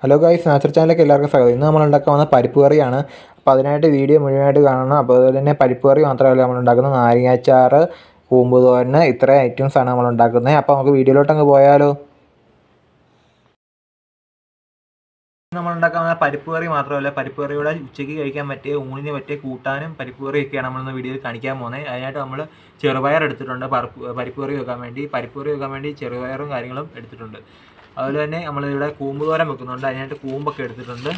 Hello guys, natural ചാനലിലേക്ക് എല്ലാവർക്കും സ്വാഗതം. ഇന്ന് നമ്മൾ ഉണ്ടാക്കാൻ പോകുന്നത് പരിപ്പ് കറിയാണ്. അപ്പോൾ അതിനായിട്ട് വീഡിയോ മുഴുവനായിട്ട് കാണണം. അപ്പോൾ അതുപോലെ തന്നെ പരിപ്പ് കറി മാത്രമല്ല നമ്മൾ ഉണ്ടാക്കുന്നത്, നാരങ്ങാച്ചാർ, കൂമ്പ് തോരൻ, ഇത്രയും ഐറ്റംസാണ് നമ്മൾ ഉണ്ടാക്കുന്നത്. അപ്പോൾ നമുക്ക് വീഡിയോയിലോട്ടങ്ങ് പോയാലോ. നമ്മൾ ഉണ്ടാക്കാൻ പോകുന്ന പരിപ്പ് കറി മാത്രമല്ല, പരിപ്പ് കറിയുടെ ഉച്ചയ്ക്ക് കഴിക്കാൻ പറ്റിയ, ഊണിന് പറ്റിയ കൂട്ടാനും പരിപ്പ് കറിയൊക്കെയാണ് നമ്മളിന്ന് വീഡിയോയിൽ കാണിക്കാൻ പോകുന്നത്. അതിനായിട്ട് നമ്മൾ ചെറുപയർ എടുത്തിട്ടുണ്ട് പരിപ്പ് കറി വെക്കാൻ വേണ്ടി ചെറുപയറും കാര്യങ്ങളും എടുത്തിട്ടുണ്ട്. അതുപോലെ തന്നെ നമ്മളിവിടെ കൂമ്പ് തോരൻ വെക്കുന്നുണ്ട്. അതിനായിട്ട് കൂമ്പൊക്കെ എടുത്തിട്ടുണ്ട്.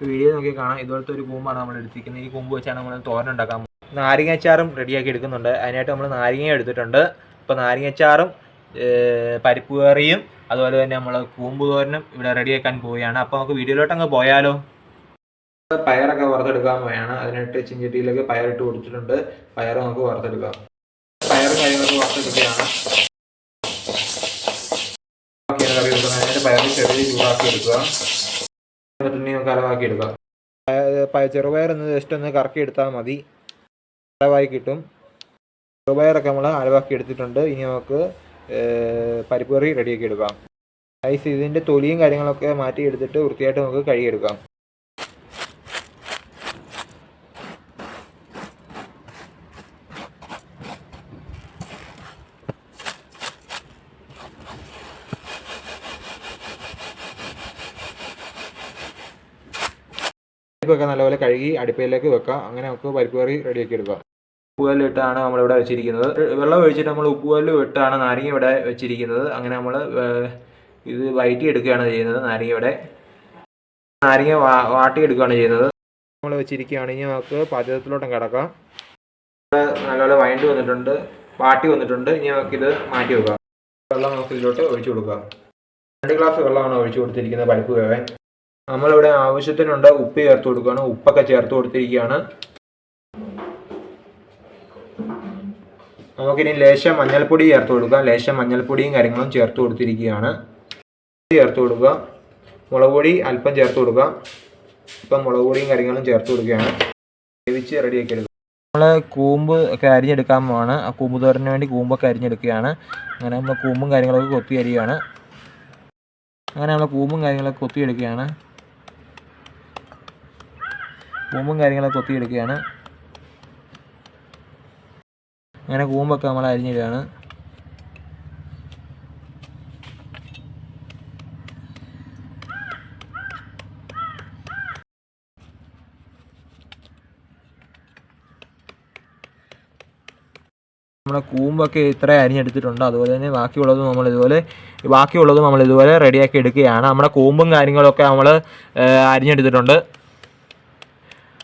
വീഡിയോ നോക്കി കാണാം. ഇതുപോലത്തെ ഒരു കൂമ്പാണ് നമ്മൾ എടുത്തിരിക്കുന്നത്. ഈ കൂമ്പ് വെച്ചാണ് നമ്മൾ തോരൻ ഉണ്ടാക്കാൻ പോകുന്നത്. നാരങ്ങാച്ചാറും റെഡിയാക്കി എടുക്കുന്നുണ്ട്. അതിനായിട്ട് നമ്മൾ നാരങ്ങ എടുത്തിട്ടുണ്ട്. ഇപ്പോൾ നാരങ്ങാച്ചാറും പരിപ്പ് കറിയും അതുപോലെ തന്നെ നമ്മൾ കൂമ്പ് തോരനും ഇവിടെ റെഡിയാക്കാൻ പോവുകയാണ്. അപ്പോൾ നമുക്ക് വീഡിയോയിലോട്ടങ്ങ് പോയാലോ. പയറൊക്കെ വറുത്തെടുക്കാൻ പോവുകയാണ്. അതിനായിട്ട് ചിഞ്ചട്ടിയിലേക്ക് പയറിട്ട് കൊടുത്തിട്ടുണ്ട്. പയർ നമുക്ക് വറുത്തെടുക്കാം. പയറും കാര്യങ്ങളൊക്കെ വറുത്തെടുക്കുകയാണ്. പയർ ചെറിയ ചൂടാക്കി എടുക്കുക. എന്നിട്ട് നമുക്ക് അലവാക്കി എടുക്കാം. ചെറുപയർ ജസ്റ്റ് ഒന്ന് കറക്കി എടുത്താൽ മതി, അലവായി കിട്ടും. ചെറുപയറൊക്കെ നമ്മൾ അലവാക്കി എടുത്തിട്ടുണ്ട്. ഇനി നമുക്ക് പരിപ്പ് കറി റെഡിയാക്കി എടുക്കാം. ഐസ് ഇതിൻ്റെ തൊലിയും കാര്യങ്ങളൊക്കെ മാറ്റി എടുത്തിട്ട് വൃത്തിയായിട്ട് നമുക്ക് കഴുകിയെടുക്കാം. പരിപ്പൊക്കെ നല്ലപോലെ കഴുകി അടുപ്പയിലേക്ക് വെക്കാം. അങ്ങനെ നമുക്ക് പരിപ്പ് കറി റെഡിയാക്കി എടുക്കാം. ഉപ്പുകല്ലിട്ടാണ് നമ്മളിവിടെ വെച്ചിരിക്കുന്നത്. വെള്ളം ഒഴിച്ചിട്ട് നമ്മൾ ഉപ്പുകല്ല് ഇട്ടാണ് നാരങ്ങ ഇവിടെ വെച്ചിരിക്കുന്നത്. അങ്ങനെ നമ്മൾ ഇത് വഴറ്റിയെടുക്കുകയാണ് ചെയ്യുന്നത്. നാരങ്ങ വാട്ടിയെടുക്കുകയാണ് ചെയ്യുന്നത്. നമ്മൾ വെച്ചിരിക്കുകയാണെങ്കിൽ നമുക്ക് പാചകത്തിലോട്ടും കിടക്കാം. നല്ലപോലെ വഴണ്ടി വന്നിട്ടുണ്ട്, വാട്ടി വന്നിട്ടുണ്ട്. ഇനി നമുക്കിത് മാറ്റി വെക്കാം. വെള്ളം നമുക്ക് ഇതിലോട്ട് ഒഴിച്ചു കൊടുക്കാം. 2 ഗ്ലാസ് വെള്ളമാണ് ഒഴിച്ചു കൊടുത്തിരിക്കുന്നത് പരിപ്പ് വേവാൻ. നമ്മളിവിടെ ആവശ്യത്തിനുണ്ട് ഉപ്പ് ചേർത്ത് കൊടുക്കുകയാണ്. ഉപ്പൊക്കെ ചേർത്ത് കൊടുത്തിരിക്കുകയാണ്. നമുക്കിനി ലേശം മഞ്ഞൾപ്പൊടി ചേർത്ത് കൊടുക്കാം. ലേശം മഞ്ഞൾപ്പൊടിയും കാര്യങ്ങളും ചേർത്ത് കൊടുത്തിരിക്കുകയാണ്. ചേർത്ത് കൊടുക്കുക. മുളക് പൊടി അല്പം ചേർത്ത് കൊടുക്കുക. ഇപ്പം മുളക് പൊടിയും കാര്യങ്ങളും ചേർത്ത് കൊടുക്കുകയാണ്. വേവിച്ച് റെഡിയാക്കി എടുക്കുക. നമ്മൾ കൂമ്പ് ഒക്കെ അരിഞ്ഞെടുക്കാൻ പോവാണ്. ആ കൂമ്പ് തോരന് വേണ്ടി കൂമ്പൊക്കെ അരിഞ്ഞെടുക്കുകയാണ്. അങ്ങനെ നമ്മൾ കൂമ്പും കാര്യങ്ങളൊക്കെ കൊത്തി അരിയുകയാണ്. അങ്ങനെ നമ്മൾ കൂമ്പും കാര്യങ്ങളൊക്കെ കൊത്തിയെടുക്കുകയാണ്. അങ്ങനെ കൂമ്പൊക്കെ നമ്മൾ അരിഞ്ഞിടുകയാണ്. നമ്മുടെ കൂമ്പൊക്കെ ഇത്ര അരിഞ്ഞെടുത്തിട്ടുണ്ട്. അതുപോലെ തന്നെ ബാക്കിയുള്ളത് നമ്മൾ ഇതുപോലെ റെഡിയാക്കി എടുക്കുകയാണ്. നമ്മുടെ കൂമ്പും കാര്യങ്ങളൊക്കെ നമ്മൾ അരിഞ്ഞെടുത്തിട്ടുണ്ട്.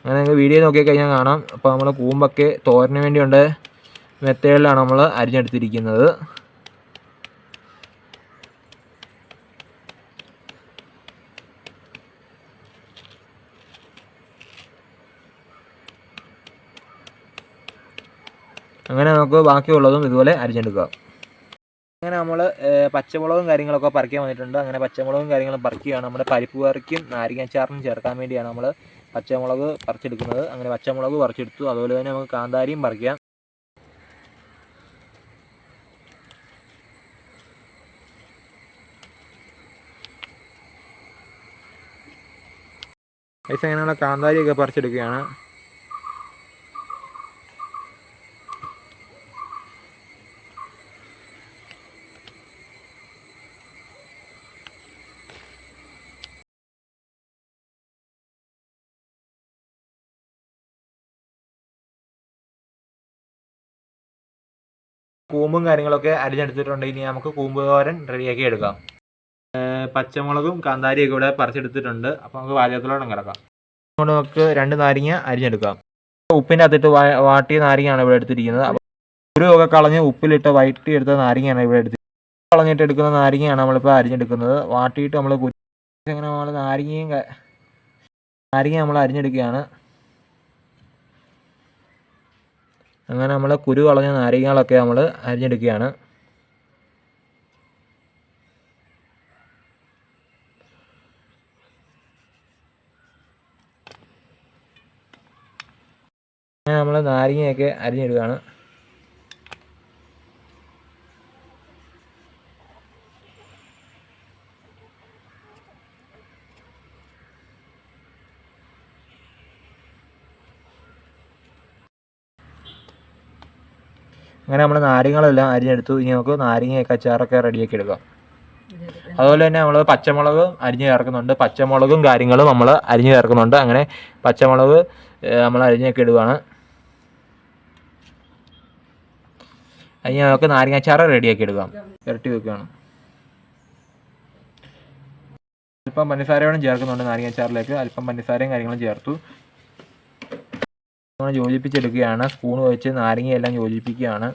അങ്ങനെ നിങ്ങൾക്ക് വീഡിയോ നോക്കിക്കഴിഞ്ഞാൽ കാണാം. അപ്പോൾ നമ്മൾ കൂമ്പൊക്കെ തോരന് വേണ്ടിയുണ്ട് മെത്തേഡിലാണ് നമ്മൾ അരിഞ്ഞെടുത്തിരിക്കുന്നത്. അങ്ങനെ നമുക്ക് ബാക്കിയുള്ളതും ഇതുപോലെ അരിഞ്ഞെടുക്കുക. അങ്ങനെ നമ്മൾ പച്ചമുളകും കാര്യങ്ങളൊക്കെ പറിക്കാൻ വന്നിട്ടുണ്ട്. അങ്ങനെ പച്ചമുളകും കാര്യങ്ങളും പറിക്കുകയാണ്. നമ്മുടെ പരിപ്പ് കറിക്കും നാരങ്ങാച്ചാറിനും ചേർക്കാൻ വേണ്ടിയാണ് നമ്മൾ പച്ചമുളക് പറിച്ചെടുക്കുന്നത്. അങ്ങനെ പച്ചമുളക് പറിച്ചെടുത്തു. അതുപോലെ തന്നെ നമുക്ക് കാന്താരിയും പറിക്കാം. അങ്ങനെയുള്ള കാന്താരിയൊക്കെ പറിച്ചെടുക്കുകയാണ്. കൂമ്പും കാര്യങ്ങളൊക്കെ അരിഞ്ഞെടുത്തിട്ടുണ്ട്. ഇനി നമുക്ക് കൂമ്പ് തോരൻ റെഡിയാക്കി എടുക്കാം. പച്ചമുളകും കാന്താരിയൊക്കെ ഇവിടെ പറിച്ചെടുത്തിട്ടുണ്ട്. അപ്പോൾ നമുക്ക് പാചകത്തിലോട്ടും കിടക്കാം. അതുകൊണ്ട് നമുക്ക് 2 നാരങ്ങ അരിഞ്ഞെടുക്കാം. ഉപ്പിൻ്റെ അകത്തിട്ട് വാട്ടിയ നാരങ്ങയാണ് ഇവിടെ എടുത്തിരിക്കുന്നത്. അപ്പോൾ കുരുവൊക്കെ കളഞ്ഞ് ഉപ്പിലിട്ട് വഴറ്റിയെടുത്ത നാരങ്ങയാണ് ഇവിടെ എടുത്തിരിക്കുന്നത്. കളഞ്ഞിട്ട് എടുക്കുന്ന നാരങ്ങയാണ് നമ്മളിപ്പോൾ അരിഞ്ഞെടുക്കുന്നത്. വാട്ടിയിട്ട് നമ്മൾ അങ്ങനെ നമ്മൾ നാരങ്ങ നമ്മൾ അരിഞ്ഞെടുക്കുകയാണ്. അങ്ങനെ നമ്മൾ കുരു കളഞ്ഞ നാരങ്ങകളൊക്കെ നമ്മൾ അരിഞ്ഞെടുക്കുകയാണ്. അങ്ങനെ നമ്മൾ നാരങ്ങയൊക്കെ അരിഞ്ഞിടുകയാണ്. അങ്ങനെ നമ്മൾ നാരങ്ങളെല്ലാം അരിഞ്ഞെടുത്തു. ഇനി നമുക്ക് നാരങ്ങയൊക്കെ അച്ചാറൊക്കെ റെഡിയാക്കി എടുക്കാം. അതുപോലെ തന്നെ നമ്മൾ പച്ചമുളക് അരിഞ്ഞ് ചേർക്കുന്നുണ്ട്. പച്ചമുളകും കാര്യങ്ങളും നമ്മൾ അരിഞ്ഞ് ചേർക്കുന്നുണ്ട്. അങ്ങനെ പച്ചമുളക് നമ്മൾ അരിഞ്ഞൊക്കെ ഇടുകയാണ്. അതിന് നമുക്ക് നാരങ്ങാച്ചാറ് റെഡിയാക്കി എടുക്കാം. ഇരട്ടി വെക്കുകയാണ്. അല്പം പഞ്ചസാരയോടും ചേർക്കുന്നുണ്ട് നാരങ്ങാച്ചാറിലേക്ക്. അല്പം പഞ്ചസാരയും കാര്യങ്ങളും ചേർത്തു നമ്മൾ യോജിപ്പിച്ചെടുക്കുകയാണ്. സ്പൂൺ വെച്ച് നാരങ്ങയെല്ലാം യോജിപ്പിക്കുകയാണ്.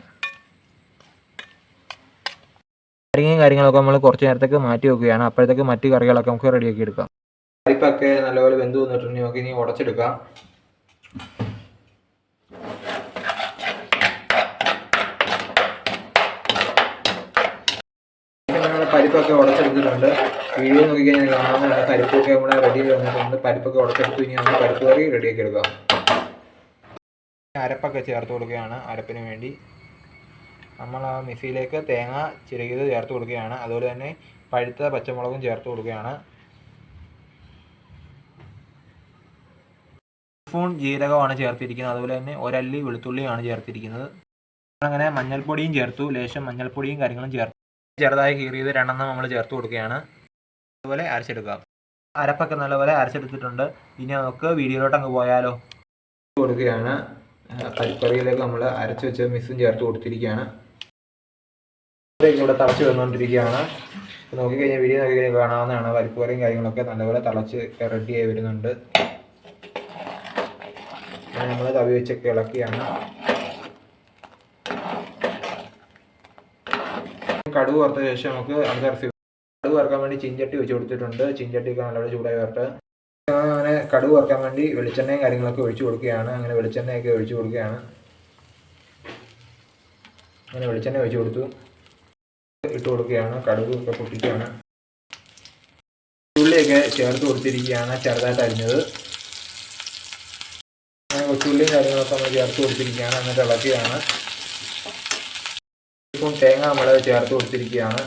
നാരങ്ങയും കാര്യങ്ങളൊക്കെ നമ്മൾ കുറച്ച് നേരത്തേക്ക് മാറ്റി വെക്കുകയാണ്. അപ്പോഴത്തേക്ക് മറ്റ് കറികളൊക്കെ നമുക്ക് റെഡിയാക്കി എടുക്കാം. പരിപ്പൊക്കെ നല്ലപോലെ വെന്ത് വന്നിട്ടുണ്ടെങ്കിൽ നമുക്ക് ഇനി ഉടച്ചെടുക്കാം. പരിപ്പൊക്കെ ഉടച്ചെടുത്തിട്ടുണ്ട്. വീഡിയോ നോക്കിക്കഴിഞ്ഞാൽ കാണാവുന്നതാണ്. പരിപ്പൊക്കെ നമ്മൾ റെഡി വന്നിട്ടുണ്ട്. പരിപ്പൊക്കെ ഉടച്ചെടുത്തു. ഇനി നമ്മൾ പരിപ്പ് കറി റെഡിയാക്കി എടുക്കാം. അരപ്പൊക്കെ ചേർത്ത് കൊടുക്കുകയാണ്. അരപ്പിന് വേണ്ടി നമ്മൾ ആ മിക്സിയിലേക്ക് തേങ്ങ ചിരകിയത് ചേർത്ത് കൊടുക്കുകയാണ്. അതുപോലെ തന്നെ പഴുത്ത പച്ചമുളകും ചേർത്ത് കൊടുക്കുകയാണ്. സ്പൂൺ ജീരകമാണ് ചേർത്തിരിക്കുന്നത്. അതുപോലെ തന്നെ ഒരല്ലി വെളുത്തുള്ളിയാണ് ചേർത്തിരിക്കുന്നത്. അങ്ങനെ മഞ്ഞൾപ്പൊടിയും ചേർത്തു. ലേശം മഞ്ഞൾപ്പൊടിയും കാര്യങ്ങളും ചേർത്ത് ചെറുതായി കീറിയത് 2 നമ്മൾ ചേർത്ത് കൊടുക്കുകയാണ്. അതുപോലെ അരച്ചെടുക്കാം. അരപ്പൊക്കെ നല്ലപോലെ അരച്ചെടുത്തിട്ടുണ്ട്. ഇനി നമുക്ക് വീഡിയോയിലോട്ട് അങ്ങ് പോയാലോ. കൊടുക്കുകയാണ്. പരിപ്പറിയിലേക്ക് നമ്മൾ അരച്ച് വെച്ച മിക്സും ചേർത്ത് കൊടുത്തിരിക്കുകയാണ്. ഇവിടെ തിളച്ച് വന്നുകൊണ്ടിരിക്കുകയാണ്. നോക്കിക്കഴിഞ്ഞാൽ വീഡിയോ നോക്കിക്കഴിഞ്ഞാൽ കാണാവുന്നതാണ്. പരിപ്പ് കറിയും കാര്യങ്ങളൊക്കെ നല്ലപോലെ തിളച്ച് റെഡിയായി വരുന്നുണ്ട്. നമ്മൾ തവി വെച്ചൊക്കെ ഇളക്കിയാണ്. കടുക് വറുത്ത ശേഷം നമുക്ക് കടുക് വറുക്കാൻ വേണ്ടി ചീഞ്ചട്ടി വെച്ച് കൊടുത്തിട്ടുണ്ട്. ചീഞ്ചട്ടിയൊക്കെ നല്ലപോലെ ചൂടായി വരട്ടെ. അങ്ങനെ കടുക് വറുക്കാൻ വേണ്ടി വെളിച്ചെണ്ണയും കാര്യങ്ങളൊക്കെ ഒഴിച്ചു കൊടുക്കുകയാണ്. അങ്ങനെ വെളിച്ചെണ്ണയൊക്കെ ഒഴിച്ചു കൊടുക്കുകയാണ്. അങ്ങനെ വെളിച്ചെണ്ണ ഒഴിച്ചു കൊടുത്തു. ഇട്ട് കൊടുക്കുകയാണ്. കടുക് ഒക്കെ പൊട്ടിക്കുകയാണ്. ഉള്ളിയൊക്കെ ചേർത്ത് കൊടുത്തിരിക്കുകയാണ്. ചെറുതായിട്ട് അരിഞ്ഞത്. അങ്ങനെ കൊച്ചുള്ളിയും കാര്യങ്ങളൊക്കെ നമ്മൾ ചേർത്ത് കൊടുത്തിരിക്കുകയാണ്. എന്നിട്ട് ഇളക്കുകയാണ്. ടീസ്പൂൺ തേങ്ങ നമ്മൾ ചേർത്ത് കൊടുത്തിരിക്കുകയാണ്.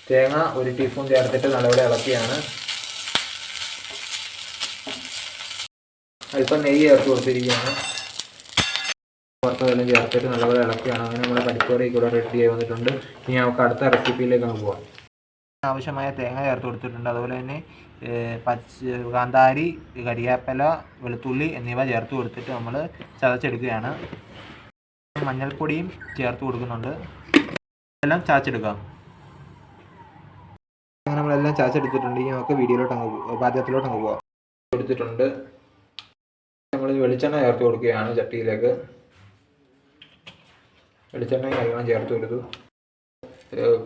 തേങ്ങ 1 ടീസ്പൂൺ ചേർത്തിട്ട് നല്ലപോലെ ഇളക്കിയാണ്. അല്പം നെയ്യ് ചേർത്ത് കൊടുത്തിരിക്കുകയാണ്. പുറത്തെല്ലാം ചേർത്തിട്ട് നല്ലപോലെ ഇളക്കിയാണ്. അങ്ങനെ നമ്മുടെ പരിപ്പ് കറി കൂടെ റെഡി ആയി വന്നിട്ടുണ്ട്. ഇനി നമുക്ക് അടുത്ത റെസിപ്പിയിലേക്ക് അങ്ങ് പോകാം. ആവശ്യമായ തേങ്ങ ചേർത്ത് കൊടുത്തിട്ടുണ്ട്. അതുപോലെ തന്നെ കാന്താരി, കരിയാപ്പില, വെളുത്തുള്ളി എന്നിവ ചേർത്ത് കൊടുത്തിട്ട് നമ്മൾ ചതച്ചെടുക്കുകയാണ്. മഞ്ഞൾപ്പൊടിയും ചേർത്ത് കൊടുക്കുന്നുണ്ട്. എല്ലാം ചാച്ചെടുക്കാം. അങ്ങനെ നമ്മളെല്ലാം ചാച്ചെടുത്തിട്ടുണ്ട്. ഇനി നമുക്ക് വീഡിയോയിലോട്ട് അങ്ങ് പാചകത്തിലോട്ട് അങ്ങ് പോകാം. എടുത്തിട്ടുണ്ട്. നമ്മൾ വെളിച്ചെണ്ണ ചേർത്ത് കൊടുക്കുകയാണ് ചട്ടിയിലേക്ക്. വെളിച്ചെണ്ണയും കാര്യങ്ങളും ചേർത്ത് കൊടുത്തു.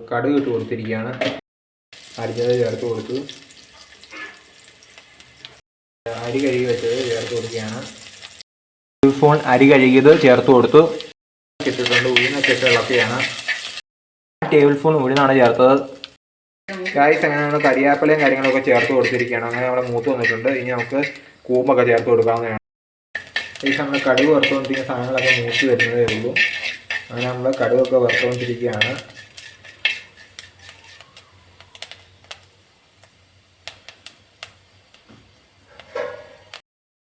കടുക് ഇട്ട് കൊടുത്തിരിക്കുകയാണ്. അരിഞ്ഞത് ചേർത്ത് കൊടുത്തു. അരി കഴുകി വെച്ചത് ചേർത്ത് കൊടുക്കുകയാണ്. 1 സ്പൂൺ അരി കഴുകിയത് ചേർത്ത് കൊടുത്തു. ഇട്ടിട്ടുണ്ട്. ഉഴുന്നൊക്കെ ഇട്ട് ഇളക്കുകയാണ്. 1 ടേബിൾ സ്പൂൺ ഉഴുന്നാണ് ചേർത്തത്. ഗായ്സ് അങ്ങനെ നമ്മൾ കരിയാപ്പിലയും കാര്യങ്ങളൊക്കെ ചേർത്ത് കൊടുത്തിരിക്കുകയാണ്. അങ്ങനെ നമ്മുടെ മൂത്ത് വന്നിട്ടുണ്ട്. ഇനി നമുക്ക് കൂമ്പൊക്കെ ചേർത്ത് കൊടുക്കാവുന്നതാണ്. ഈ നമ്മൾ കടുക് വറുത്തുകൊണ്ടിരിക്കുന്ന സാധനങ്ങളൊക്കെ മൂത്ത് വരുന്നതേ ഉള്ളൂ. അങ്ങനെ നമ്മൾ കടുകൊക്കെ വറുത്തുകൊണ്ടിരിക്കുകയാണ്.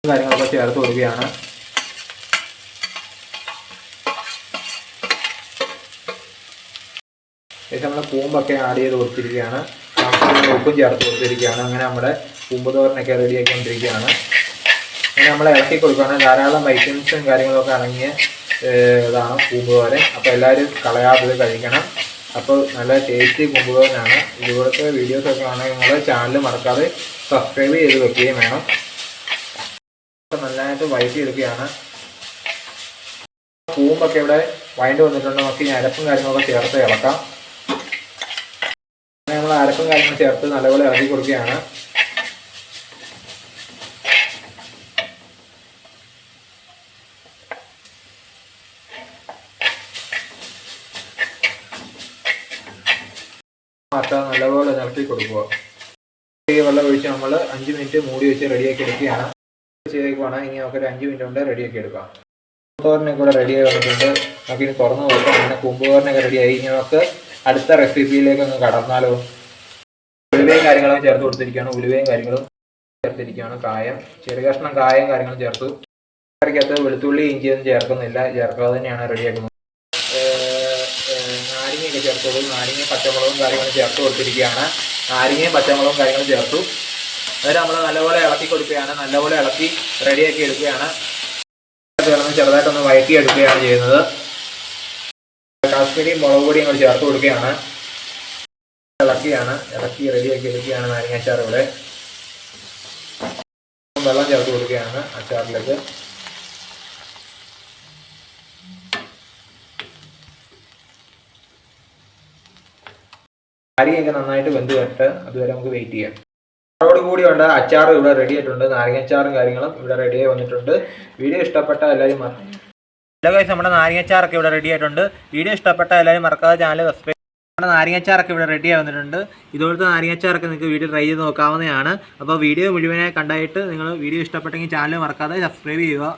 കാര്യങ്ങളൊക്കെ ചേർത്ത് കൊടുക്കുകയാണ്. ശേഷം നമ്മൾ കൂമ്പൊക്കെ ആഡ് ചെയ്ത് കൊടുത്തിരിക്കുകയാണ്. ഉപ്പും ചേർത്ത് കൊടുത്തിരിക്കുകയാണ്. അങ്ങനെ നമ്മുടെ കൂമ്പ് തോരനൊക്കെ റെഡിയാക്കിക്കൊണ്ടിരിക്കുകയാണ്. അങ്ങനെ നമ്മൾ ഇളക്കി കൊടുക്കുകയാണ്. ധാരാളം വൈറ്റമിൻസും കാര്യങ്ങളൊക്കെ അടങ്ങിയ ഇതാണ് കൂമ്പ് തോരൻ. അപ്പോൾ എല്ലാവരും കളയാതെ കഴിക്കണം. അപ്പോൾ നല്ല ടേസ്റ്റി കൂമ്പ് തോരനാണ്. ഇതുപോലത്തെ വീഡിയോസൊക്കെ ആണെങ്കിൽ നിങ്ങൾ ചാനൽ മറക്കാതെ സബ്സ്ക്രൈബ് ചെയ്ത് വെക്കുകയും വേണം. നല്ലതായിട്ട് വഴറ്റിയെടുക്കുകയാണ്. കൂമ്പൊക്കെ ഇവിടെ വഴണ്ട് വന്നിട്ടുണ്ട്. നമുക്ക് ഈ അരപ്പും കാര്യങ്ങളൊക്കെ ചേർത്ത് ഇളക്കാം. നമ്മൾ അരപ്പും കാര്യങ്ങളും ചേർത്ത് നല്ലപോലെ ഇളക്കി കൊടുക്കുകയാണ്. നല്ലപോലെ നിരത്തി കൊടുക്കുക. വെള്ളം ഒഴിച്ച് നമ്മൾ 5 മിനിറ്റ് മൂടി വെച്ച് റെഡിയാക്കി എടുക്കുകയാണ്. ചെയ്തേക്കുവാണ്. ഇനി നമുക്ക് ഒരു 5 മിനിറ്റ് കൊണ്ട് റെഡിയാക്കി എടുക്കാം. തോരനൊക്കെ കൂടെ റെഡിയായി വന്നിട്ടുണ്ട്. നമുക്ക് ഇനി തുറന്ന് നോക്കാം. അങ്ങനെ കൂമ്പ് തോരനൊക്കെ റെഡിയായി. ഇനി നമുക്ക് അടുത്ത റെസിപ്പിയിലേക്ക് ഒന്ന് കടന്നാലോ. ഉലുവയും കാര്യങ്ങളൊക്കെ ചേർത്ത് കൊടുത്തിരിക്കുകയാണ്. ഉലുവയും കാര്യങ്ങളും ചേർത്തിരിക്കുകയാണ്. കായം, ചെറിയ കഷ്ണം കായം കാര്യങ്ങളും ചേർത്തു. കറിക്കകത്ത് വെളുത്തുള്ളി ഇഞ്ചിയൊന്നും ചേർക്കാതെ തന്നെയാണ് റെഡിയാക്കുന്നത്. നാരങ്ങയൊക്കെ ചേർത്തോളൂ. നാരങ്ങയും പച്ചമുളകും കാര്യങ്ങളും ചേർത്ത് കൊടുത്തിരിക്കുകയാണ്. നാരങ്ങയും പച്ചമുളകും കാര്യങ്ങളും ചേർത്തു. അത് നമ്മൾ നല്ലപോലെ ഇളക്കി കൊടുക്കുകയാണ്. നല്ലപോലെ ഇളക്കി റെഡിയാക്കി എടുക്കുകയാണ്. ചെറുതായിട്ടൊന്ന് വഴറ്റി എടുക്കുകയാണ് ചെയ്യുന്നത്. കാശ്മീരി മുളക് പൊടി നമ്മൾ ചേർത്ത് കൊടുക്കുകയാണ്. ഇളക്കി റെഡിയാക്കി എടുക്കുകയാണ് നാരങ്ങാച്ചാർ. ഇവിടെ വെള്ളം ചേർത്ത് കൊടുക്കുകയാണ് അച്ചാറിലേക്ക്. നാരങ്ങയൊക്കെ നന്നായിട്ട് വെന്ത് കേട്ട് അതുവരെ നമുക്ക് വെയിറ്റ് ചെയ്യാം. കൂടിയുള്ള അച്ചാർ ഇവിടെ റെഡി ആയിട്ടുണ്ട്. നാരങ്ങാച്ചാറും കാര്യങ്ങളും ഇവിടെ റെഡിയായി വന്നിട്ടുണ്ട്. വീഡിയോ ഇഷ്ടപ്പെട്ട എല്ലാവരും ഹലോ ഗൈസ്, നമ്മുടെ നാരങ്ങാച്ചാറൊക്കെ ഇവിടെ റെഡി ആയിട്ടുണ്ട്. വീഡിയോ ഇഷ്ടപ്പെട്ട എല്ലാവരും മറക്കാതെ ചാനൽ സബ്സ്ക്രൈബ്. നമ്മുടെ നാരങ്ങാച്ചാറൊക്കെ ഇവിടെ റെഡി ആയി വന്നിട്ടുണ്ട്. ഇതുപോലത്തെ നാരങ്ങാച്ചാറൊക്കെ നിങ്ങൾക്ക് വീഡിയോ ട്രൈ ചെയ്ത് നോക്കാവുന്നതാണ്. അപ്പോൾ വീഡിയോ മുഴുവനായി കണ്ടായിട്ട് നിങ്ങൾ വീഡിയോ ഇഷ്ടപ്പെട്ടെങ്കിൽ ചാനൽ മറക്കാതെ സബ്സ്ക്രൈബ് ചെയ്യുക.